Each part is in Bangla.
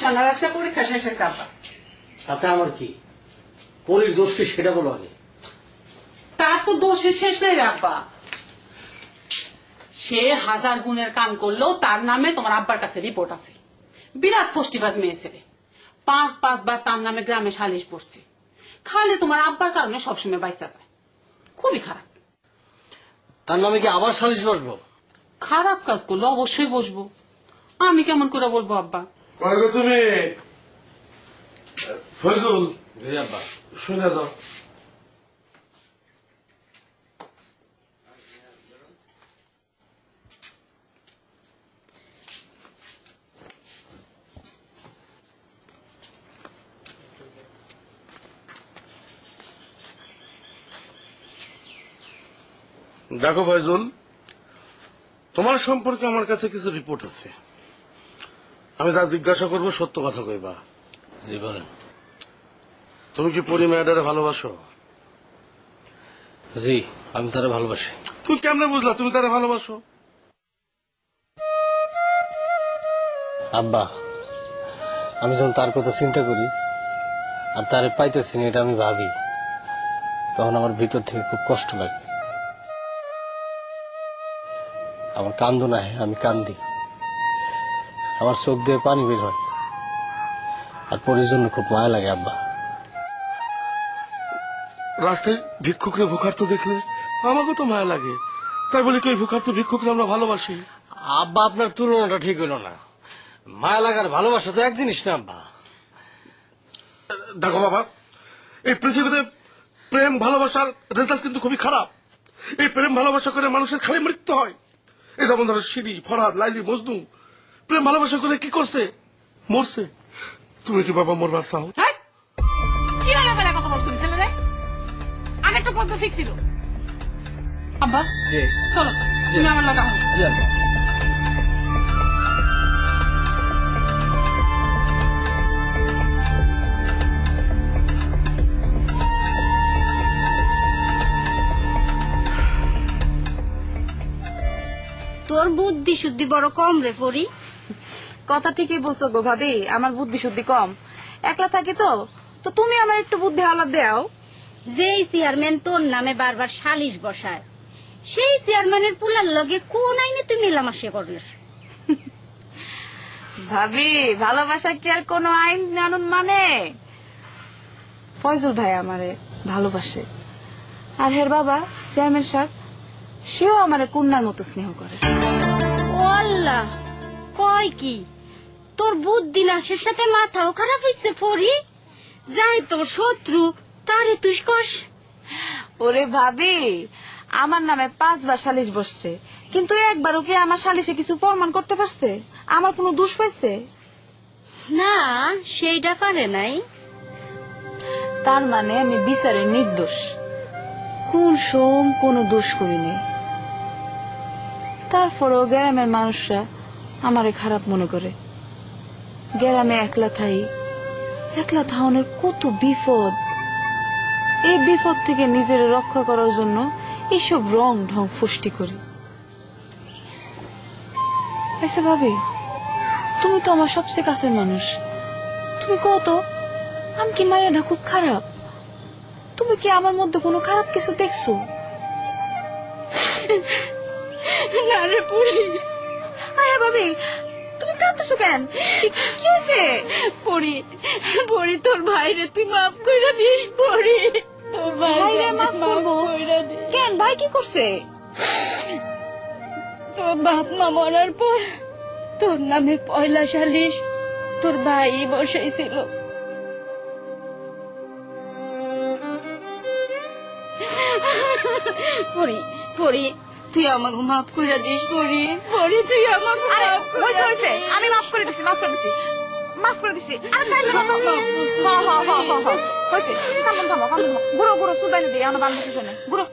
সানার আজকে পরীক্ষা শেষ হয়েছে আব্বা। তাতে আমার কি? পরীর দোষ কি সেটা বলো আগে। তার তো দোষের শেষ নেই রে আব্বা। সে 1000 গুণের কাম করলেও তার নামে তোমার আব্বার কাছে রিপোর্ট আছে। বিরাট পুষ্টিবাজ মেয়ে ছেলে, 5 বার তার নামে গ্রামে সালিশ পড়ছে। খালি তোমার আব্বার কারণে সবসময় বাইচা যায়। খুবই খারাপ। তার নামে কি আবার সালিশ বসবো? খারাপ কাজ করলে অবশ্যই বসবো। আমি কেমন করে বলবো আব্বা? তুমি ফজল আব্বা শুনে দাও। দেখো ফয়জুল, তোমার সম্পর্কে আমার কাছে কিছু রিপোর্ট আছে। আমি যা জিজ্ঞাসা করবো সত্য কথা কইবা। জি বলেন। তুমি কি পরি মেয়েটারে ভালোবাসো? জি, আমি তারা ভালোবাসি। তুমি কেমনে বুঝলা তুমি তারে ভালোবাসো? আব্বা, আমি যখন তার কথা চিন্তা করি আর তারে পাইতেছি না এটা আমি ভাবি, তখন আমার ভিতর থেকে খুব কষ্ট লাগে। আমার কান্দো না, আমি কান্দি, আমার চোখ দিয়ে পানি বের হয়, আর পরির জন্য খুব মায়া লাগে। আব্বা, রাস্তায় ভিক্ষুকরে ভুখার্ত দেখলে আমাকে তো মায়া লাগে, তাই বলি কি ওই ভুখার্ত ভিক্ষুকরে আমরা ভালোবাসি? আব্বা আপনার তুলনাটা ঠিক হলো না। মায়া লাগার ভালোবাসা তো এক জিনিস না আব্বা। দেখো বাবা, এই পৃথিবীতে প্রেম ভালোবাসার রেজাল্ট কিন্তু খুবই খারাপ। এই প্রেম ভালোবাসা করে মানুষের খালি মৃত্যু হয়। এই যেমন ধরো সিঁড়ি, ফরহাদ, লাইলি, মজনু প্রেম ভালোবাসা করে কি করছে? মরছে। তুমি কি বাবা মরবার চাও? কি কথা বলতে ছেলে রে? আগে তো কথা ঠিক ছিল। আব্বা চলো তুমি আমার লাগা। তোর বুদ্ধি শুদ্ধি বড় কম রে পরি। কথা ঠিকই বলছো গো ভাবি, আমার বুদ্ধি শুদ্ধি কম। একলা থাকি তো তো তুমি আমার একটু বুদ্ধি হাওলা দাও। যেই চেয়ারম্যান তোর নামে বারবার সালিশ বসায়, সেই চেয়ারম্যানের পুলার লগে কোন আইনে তুই মেলামেশা করলিস? ভাবি, ভালোবাসা কি আর কোনো আইন কানুন মানে? ফয়জুল ভাই আমারে ভালোবাসে, আর হের বাবা চেয়ারম্যান সাহেব সেও আমারে কন্যার মতো স্নেহ করে। ও আল্লাহ, কয় কি? তোর বুদ্ধি নাশের সাথে মাথাও খারাপ হইছে পরি। যাই তোর শত্রু তারে তুই কস। ওরে ভাবি, আমার নামে 5 বার সালিশ বসছে, কিন্তু একবারও কি আমার সালিশে কিছু প্রমাণ করতে পারছে? আমার কোনো দোষ পাইছে? না, সেইটা পারে নাই। তার মানে আমি বিচারে নির্দোষ, কোন সোম কোনো দোষ করিনি। তারপরেও গ্রামের মানুষরা আমারে খারাপ মনে করে। গ্রামে একলা থাই, একলা থাউনের কত বিপদ। এই বিপদ থেকে নিজের রক্ষা করার জন্য এইসব রং ঢং ফুষ্টি করি। আচ্ছা ভাবি, তুমি তো আমার সবচেয়ে কাছের মানুষ, তুমি কত আমি কি মায়াটা খুব খারাপ? তুমি কি আমার মধ্যে কোনো খারাপ কিছু দেখছো? না রে পরি। আয়া ভাবি, তুমি কাঁদতেছো কেন? কি হয়েছে? পরি, পরি তোর ভাইরে তুই মাফ কইরা দিস। পরি, তোর ভাইরে মাফ করবো কেন? ভাই কি করছে? তোর বাপ মা মরার পর তোর নামে পয়লা সালিশ তোর ভাই বসাইছিল। পরি, পরি তুই আমাকে মাফ করে দিস। পরি, পরি তুই আমাকে হয়েছে, আমি মাফ করে দিছি, মাফ করে দিছি, মাফ করে দিছি। হয়েছে, কামন থামো, কামন থামো। গুঁড়ো গুঁড়ো সুবাইনে দিই, আমার বান্ধব শুনে গুঁড়ো।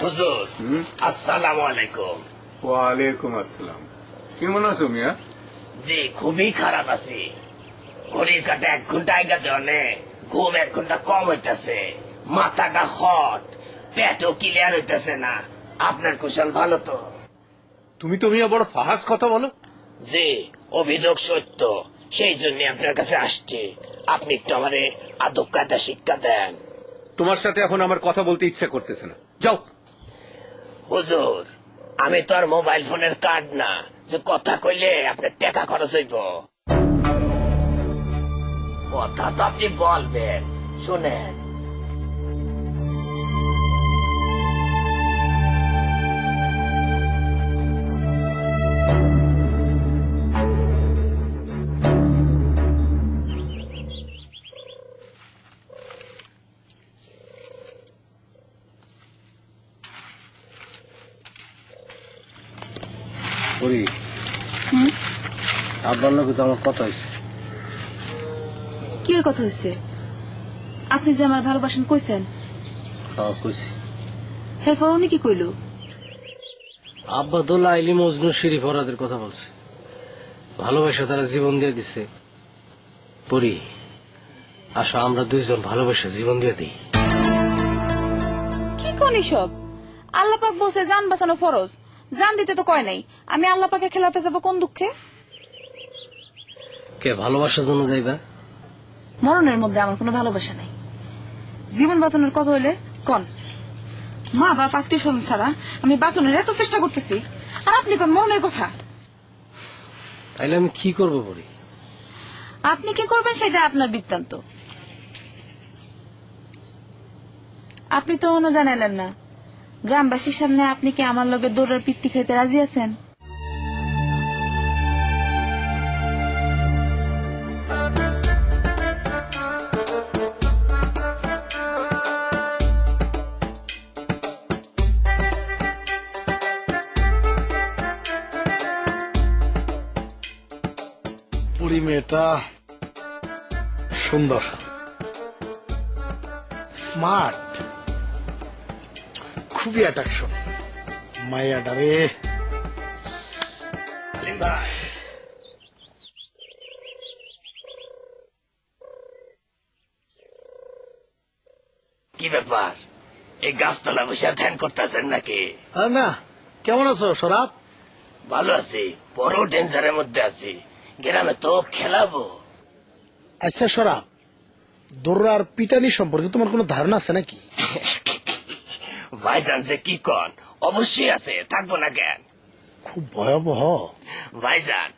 হুজুর, আসসালামু আলাইকুম। ওয়ালাইকুম আসসালাম। কেমন আছো মিয়া? জি, খুবই খারাপ আছি। ঘড়ির কাটা 1 ঘন্টা আগে দেওয়ানে ঘুম 1 ঘন্টা কম হইতেছে, মাথাটা হট, পেটও ক্লিয়ার হইতেছে না, আপনার কুশল ভালো তো? তুমি তো মিয়া বড় ফাহাস কথা বলো। যে অভিযোগ সত্য, সেই জন্য আপনার কাছে আসছে। আপনি একটু আমারে আদব কায়দা শিক্ষা দেন। তোমার সাথে এখন আমার কথা বলতে ইচ্ছা করতেছে না, যাও। হুজুর, আমি তো আর মোবাইল ফোনের কার্ড না যে কথা কইলে আপনার টাকা খরচ হইব। কথা তো আপনি বলবেন, শুনেন। পরি, আব্বার লোকে তো আমার কথা হয়েছে। কি এর কথা হয়েছে? আপনি যে আমার ভালোবাসেন কইছেন, হ্যাঁ কইছি। এরপর উনি কি কইল? আব্বা তো লাইলি মজনু শিরি ফরাদের কথা বলছে, ভালোবাসা তারা জীবন দিয়ে দিছে। পরি, আসো আমরা দুইজন ভালোবাসা জীবন দিয়ে দিই। কি কোন সব? আল্লাহ পাক বলছে জান বাঁচানো ফরজ, জান দিতে তো কয় নাই। আমি আল্লাহ পাকের খেলাতে যাব কোন দুঃখে? কে ভালোবাসার জন্য যাইবা? মরণের মধ্যে আমার কোনো ভালোবাসা নাই। জীবন বাঁচানোর কথা হইলে কন, মা বাপ আত্মীয় স্বজন ছাড়া আমি বাঁচানোর এত চেষ্টা করতেছি, আর আপনি কোন মরণের কথা? তাইলে আমি কি করবো পরি? আপনি কি করবেন সেটা আপনার বৃত্তান্ত। আপনি তো অন্য জানাইলেন না, গ্রামবাসীর সামনে আপনি কি আমার লগে দৌড়ার পিত্তি খাইতে রাজি আছেন? পরি মেয়েটা সুন্দর, স্মার্ট, খুবই অ্যাট্রাকশন। মায়াটা রে। কি ব্যাপার, এই গাছতলা বসে ধ্যান করতেছেন নাকি? না, কেমন আছো সরাব? ভালো আছি, বড় ডেঞ্জারের মধ্যে আছি। গ্রামে তো খেলাবো। আচ্ছা সরাব, দৌড়ার পিটানি সম্পর্কে তোমার কোনো ধারণা আছে নাকি? ভাইজান যে কি কন, অবশ্যই আছে, থাকবো না কেন? খুব ভয়াবহ। ভাইজান,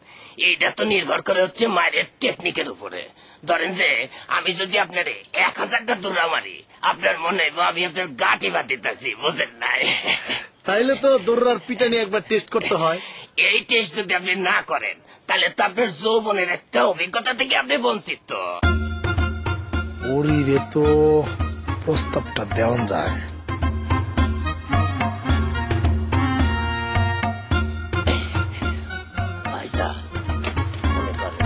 এইটা তো নির্ভর করে হচ্ছে মায়ের টেকনিকের উপরে। ধরেন যে আমি যদি আপনার 1000টা দৌড়া মারি, আপনার মনে হইব আমি আপনার গাঁটি বাঁধিতেছি, বুঝেন নাই? তাইলে তো দৌড়ার পিটানি একবার টেস্ট করতে হয়। এই টেস্ট যদি আপনি না করেন, তাহলে তো আপনার যৌবনের একটা অভিজ্ঞতা থেকে আপনি বঞ্চিত। ওরি রে, তো প্রস্তাবটা দেওয়া যায়। ভাইজান, মনে করেন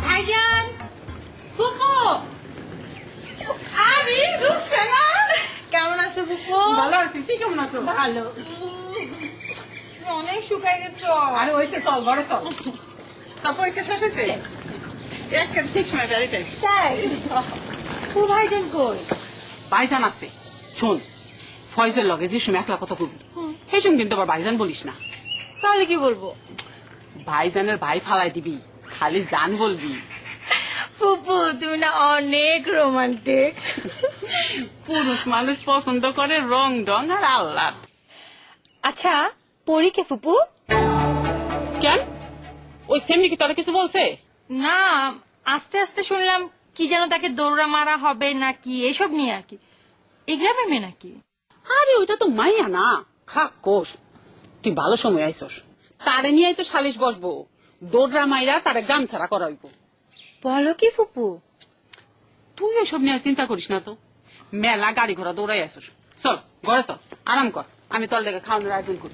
ভাইজান, ফুপু, আমি রুকসানা। কেমন আছো ফুপু? ভালো আছি, তুই কেমন আছো? ভালো। অনেক শুকাই গেছো। আরে হয়েছে, চল ঘরে চল। তারপর একটা শেষ হয়েছে, একটা 6 মিনিট আর এটাই। তাই? ফুপু ভাইজান কই? ভাইজান আছে। শোন, ফয়জের লগে যে সময় একলা কথা কবি, সেই সময় কিন্তু আবার ভাইজান বলিস না। তাহলে কি বলবো? ভাইজানের ভাই ফালাই দিবি, খালি জান বলবি। ফুপু তুমি না অনেক রোমান্টিক। পুরুষ মানুষ পছন্দ করে রং ডং আর আল্লাহ। আচ্ছা, পরীকে ফুপু? কেন, ওই সেমনি কি তোরা কিছু বলছে? না, আস্তে আস্তে শুনলাম কি যেন তাকে দৌড়া মারা হবে নাকি, এসব নিয়ে আর কি। এই গ্রামের মেয়ে নাকি? আরে ওইটা তো মাইয়া না, খা কোষ। তুই ভালো সময় আইসস, তারে নিয়ে তো সালিশ বসবো। দৌড়া মাইরা তারে গ্রাম ছাড়া করাইবো। বলো কি ফুপু? তুই এসব নিয়ে চিন্তা করিস না তো, মেলা গাড়ি ঘোড়া দৌড়াই আসস। চল ঘরে চল, আরাম কর, আমি তোর লেগে খাওয়ানোর আয়োজন করি।